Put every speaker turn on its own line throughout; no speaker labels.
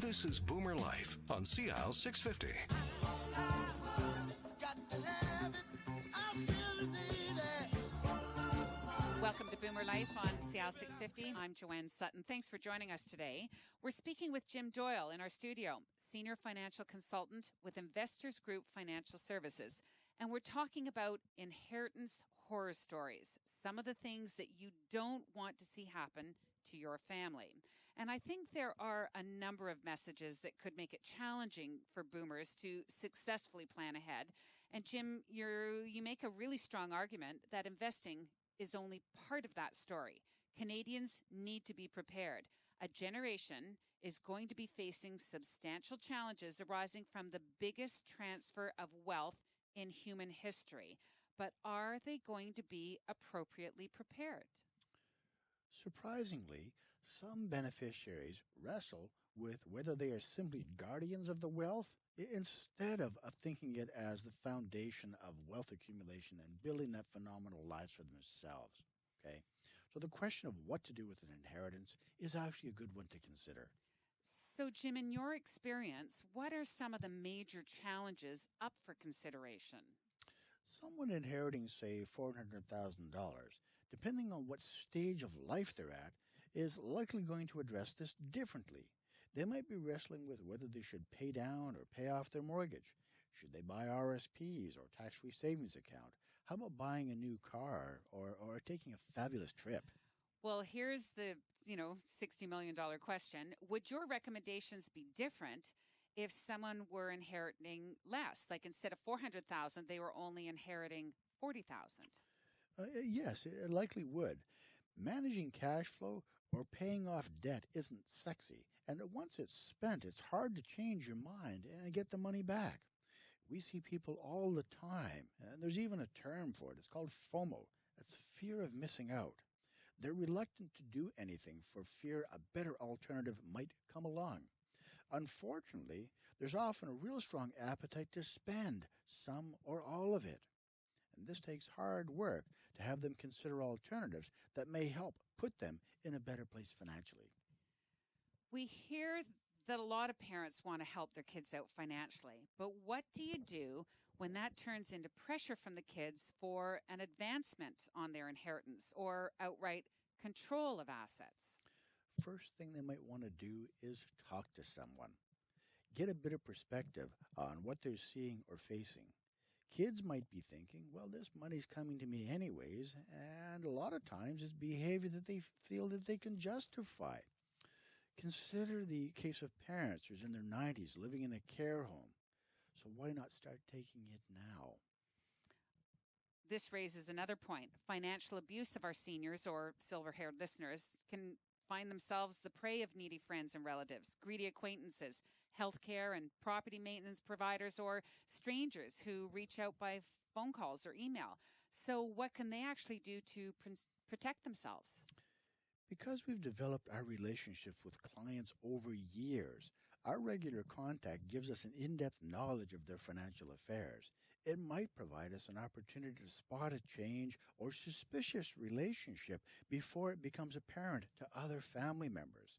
This is BoomerLife on Sept620.
Welcome to BoomerLife on Sept620. I'm Joanne Sutton. Thanks for joining us today. We're speaking with JimeDoyle in our studio, Senior Financial Consultant with Investors Group Financial Services. And we're talking about inheritance horror stories, some of the things that you don't want to see happen to your family. And I think there are a number of messages that could make it challenging for boomers to successfully plan ahead. And Jim, you make a really strong argument that investing is only part of that story. Canadians need to be prepared. A generation is going to be facing substantial challenges arising from the biggest transfer of wealth in human history. But are they going to be appropriately prepared?
Surprisingly, some beneficiaries wrestle with whether they are simply guardians of the wealth instead of thinking it as the foundation of wealth accumulation and building that phenomenal lives for themselves. Okay? So the question of what to do with an inheritance is actually a good one to consider.
So, Jim, in your experience, what are some of the major challenges up for consideration?
Someone inheriting, say, $400,000, depending on what stage of life they're at, is likely going to address this differently. They might be wrestling with whether they should pay down or pay off their mortgage. Should they buy RSPs or tax-free savings account? How about buying a new car or taking a fabulous trip?
Well, here's the, $60 million question. Would your recommendations be different if someone were inheriting less? Like instead of 400,000, they were only inheriting 40,000.
Yes, it likely would. Managing cash flow or paying off debt isn't sexy, and once it's spent, it's hard to change your mind and get the money back. We see people all the time, and there's even a term for it. It's called FOMO. That's fear of missing out. They're reluctant to do anything for fear a better alternative might come along. Unfortunately, there's often a real strong appetite to spend some or all of it. And this takes hard work to have them consider alternatives that may help put them in a better place financially.
We hear that a lot of parents want to help their kids out financially, but what do you do when that turns into pressure from the kids for an advancement on their inheritance or outright control of assets?
First thing they might want to do is talk to someone. Get a bit of perspective on what they're seeing or facing. Kids might be thinking, well, this money's coming to me anyways, and a lot of times it's behavior that they feel that they can justify. Consider the case of parents who's in their 90s living in a care home. So why not start taking it now?
This raises another point. Financial abuse of our seniors or silver-haired listeners can find themselves the prey of needy friends and relatives, greedy acquaintances, healthcare and property maintenance providers, or strangers who reach out by phone calls or email. So what can they actually do to protect themselves?
Because we've developed our relationship with clients over years, our regular contact gives us an in-depth knowledge of their financial affairs. It might provide us an opportunity to spot a change or suspicious relationship before it becomes apparent to other family members.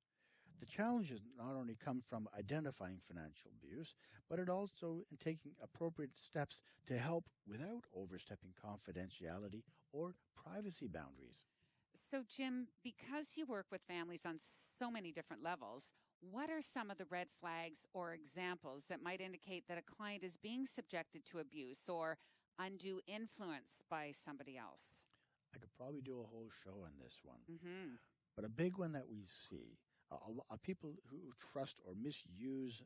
The challenges not only come from identifying financial abuse, but it also in taking appropriate steps to help without overstepping confidentiality or privacy boundaries.
So, Jim, because you work with families on so many different levels, what are some of the red flags or examples that might indicate that a client is being subjected to abuse or undue influence by somebody else?
I could probably do a whole show on this one.
Mm-hmm.
But a big one that we see, people who trust or misuse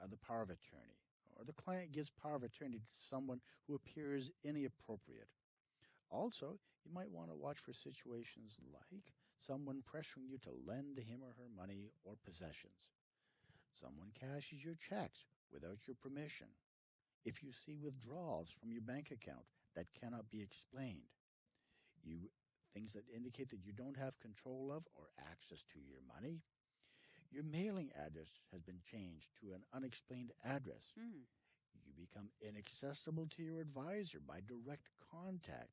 the power of attorney, or the client gives power of attorney to someone who appears inappropriate. Also, you might want to watch for situations like someone pressuring you to lend him or her money or possessions. Someone cashes your checks without your permission. If you see withdrawals from your bank account that cannot be explained. Things that indicate that you don't have control of or access to your money. Your mailing address has been changed to an unexplained address.
Mm.
You become inaccessible to your advisor by direct contact.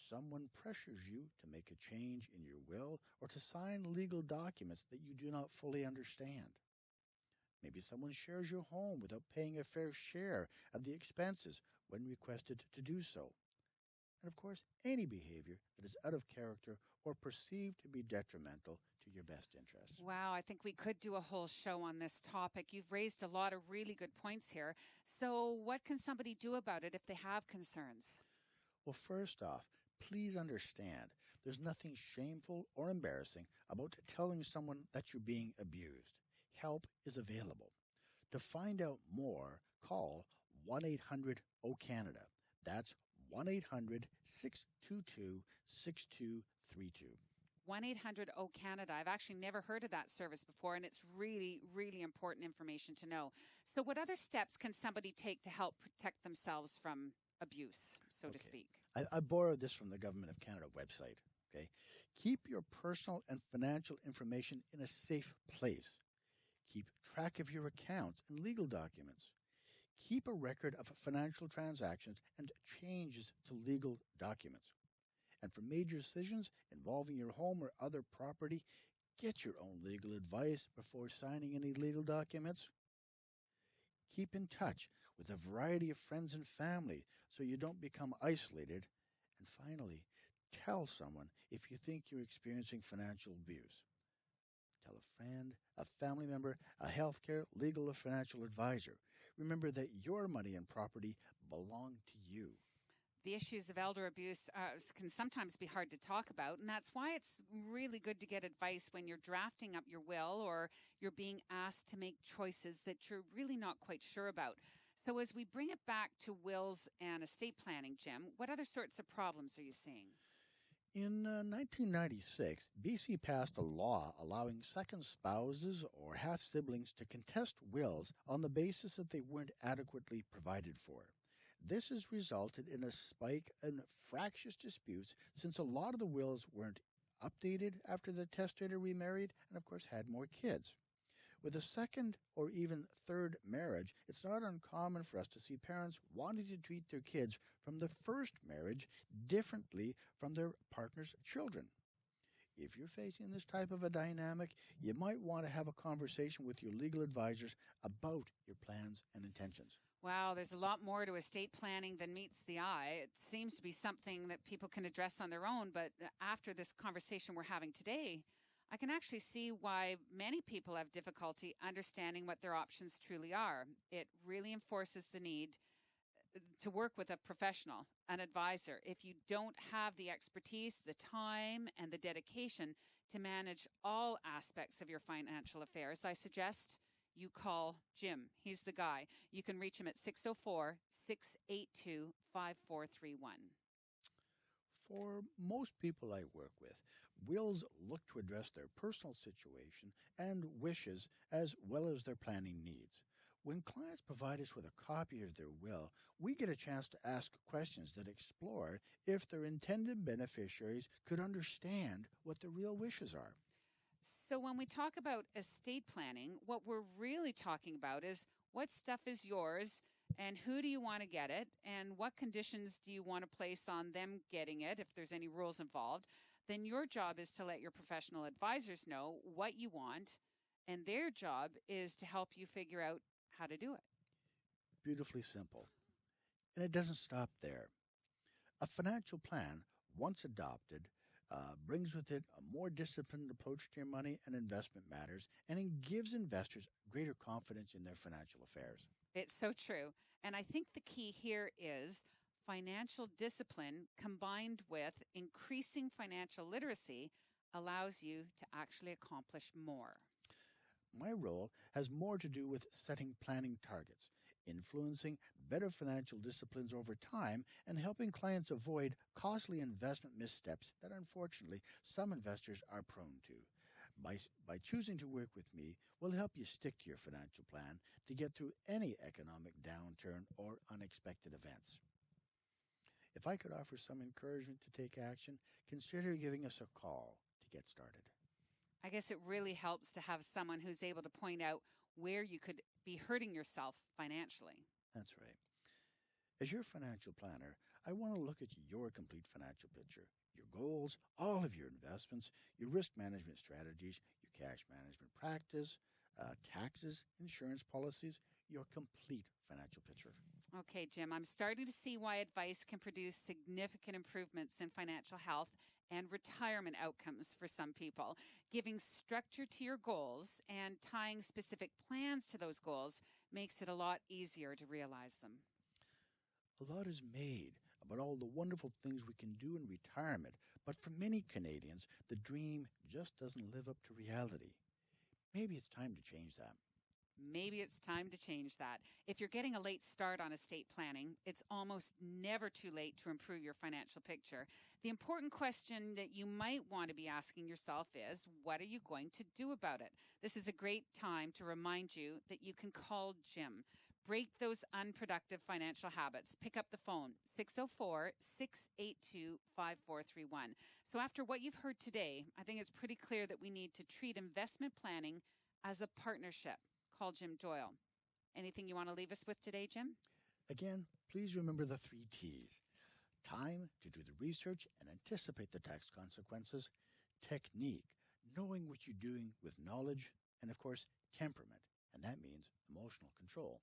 Someone pressures you to make a change in your will or to sign legal documents that you do not fully understand. Maybe someone shares your home without paying a fair share of the expenses when requested to do so. And of course, any behavior that is out of character or perceived to be detrimental to your best interests.
Wow, I think we could do a whole show on this topic. You've raised a lot of really good points here. So, what can somebody do about it if they have concerns?
Well, first off, please understand there's nothing shameful or embarrassing about telling someone that you're being abused. Help is available. To find out more, call 1-800-O-Canada. That's 1-800-622-6232.
1-800-O-Canada. I've actually never heard of that service before, and it's really, really important information to know. So, what other steps can somebody take to help protect themselves from abuse, so to speak?
I borrowed this from the Government of Canada website. Okay, keep your personal and financial information in a safe place. Keep track of your accounts and legal documents. Keep a record of financial transactions and changes to legal documents. And for major decisions involving your home or other property, get your own legal advice before signing any legal documents. Keep in touch with a variety of friends and family so you don't become isolated. And finally, tell someone if you think you're experiencing financial abuse. Tell a friend, a family member, a healthcare, legal, or financial advisor. Remember that your money and property belong to you.
The issues of elder abuse can sometimes be hard to talk about, and that's why it's really good to get advice when you're drafting up your will or you're being asked to make choices that you're really not quite sure about. So as we bring it back to wills and estate planning, Jim, what other sorts of problems are you seeing?
In 1996, BC passed a law allowing second spouses or half-siblings to contest wills on the basis that they weren't adequately provided for. This has resulted in a spike in fractious disputes since a lot of the wills weren't updated after the testator remarried and, of course, had more kids. With a second or even third marriage, it's not uncommon for us to see parents wanting to treat their kids from the first marriage differently from their partner's children. If you're facing this type of a dynamic, you might want to have a conversation with your legal advisors about your plans and intentions.
Wow, there's a lot more to estate planning than meets the eye. It seems to be something that people can address on their own, but after this conversation we're having today, I can actually see why many people have difficulty understanding what their options truly are. It really enforces the need to work with a professional, an advisor. If you don't have the expertise, the time, and the dedication to manage all aspects of your financial affairs, I suggest you call Jim. He's the guy. You can reach him at 604-682-5431.
For most people I work with, wills look to address their personal situation and wishes as well as their planning needs. When clients provide us with a copy of their will, we get a chance to ask questions that explore if their intended beneficiaries could understand what their real wishes are.
So when we talk about estate planning, what we're really talking about is what stuff is yours and who do you want to get it and what conditions do you want to place on them getting it if there's any rules involved. Then your job is to let your professional advisors know what you want, and their job is to help you figure out how to do it.
Beautifully simple. And it doesn't stop there. A financial plan, once adopted, brings with it a more disciplined approach to your money and investment matters, and it gives investors greater confidence in their financial affairs.
It's so true. And I think the key here is financial discipline combined with increasing financial literacy allows you to actually accomplish more.
My role has more to do with setting planning targets, influencing better financial disciplines over time, and helping clients avoid costly investment missteps that unfortunately some investors are prone to. By choosing to work with me, we'll help you stick to your financial plan to get through any economic downturn or unexpected events. If I could offer some encouragement to take action, consider giving us a call to get started.
I guess it really helps to have someone who's able to point out where you could be hurting yourself financially.
That's right. As your financial planner, I want to look at your complete financial picture, your goals, all of your investments, your risk management strategies, your cash management practice, taxes, insurance policies, your complete financial picture.
Okay, Jim, I'm starting to see why advice can produce significant improvements in financial health and retirement outcomes for some people. Giving structure to your goals and tying specific plans to those goals makes it a lot easier to realize them.
A lot is made about all the wonderful things we can do in retirement, but for many Canadians, the dream just doesn't live up to reality. Maybe it's time to change that.
Maybe it's time to change that. If you're getting a late start on estate planning, it's almost never too late to improve your financial picture. The important question that you might want to be asking yourself is, what are you going to do about it? This is a great time to remind you that you can call Jim. Break those unproductive financial habits. Pick up the phone, 604-682-5431. So after what you've heard today, I think it's pretty clear that we need to treat investment planning as a partnership. Call Jim Doyle. Anything you want to leave us with today, Jim?
Again, please remember the 3 T's. Time to do the research and anticipate the tax consequences. Technique, knowing what you're doing with knowledge. And of course, temperament. And that means emotional control.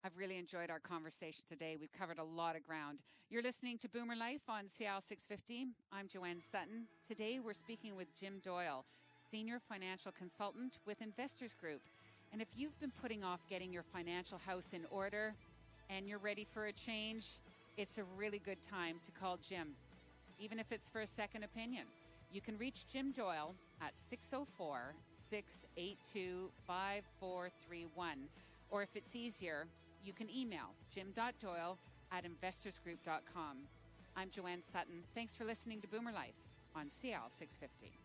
I've really enjoyed our conversation today. We've covered a lot of ground. You're listening to Boomer Life on CL 650. I'm Joanne Sutton. Today we're speaking with Jim Doyle, Senior Financial Consultant with Investors Group. And if you've been putting off getting your financial house in order and you're ready for a change, it's a really good time to call Jim, even if it's for a second opinion. You can reach Jim Doyle at 604-682-5431. Or if it's easier, you can email jim.doyle@investorsgroup.com. I'm Joanne Sutton. Thanks for listening to Boomer Life on CL 650.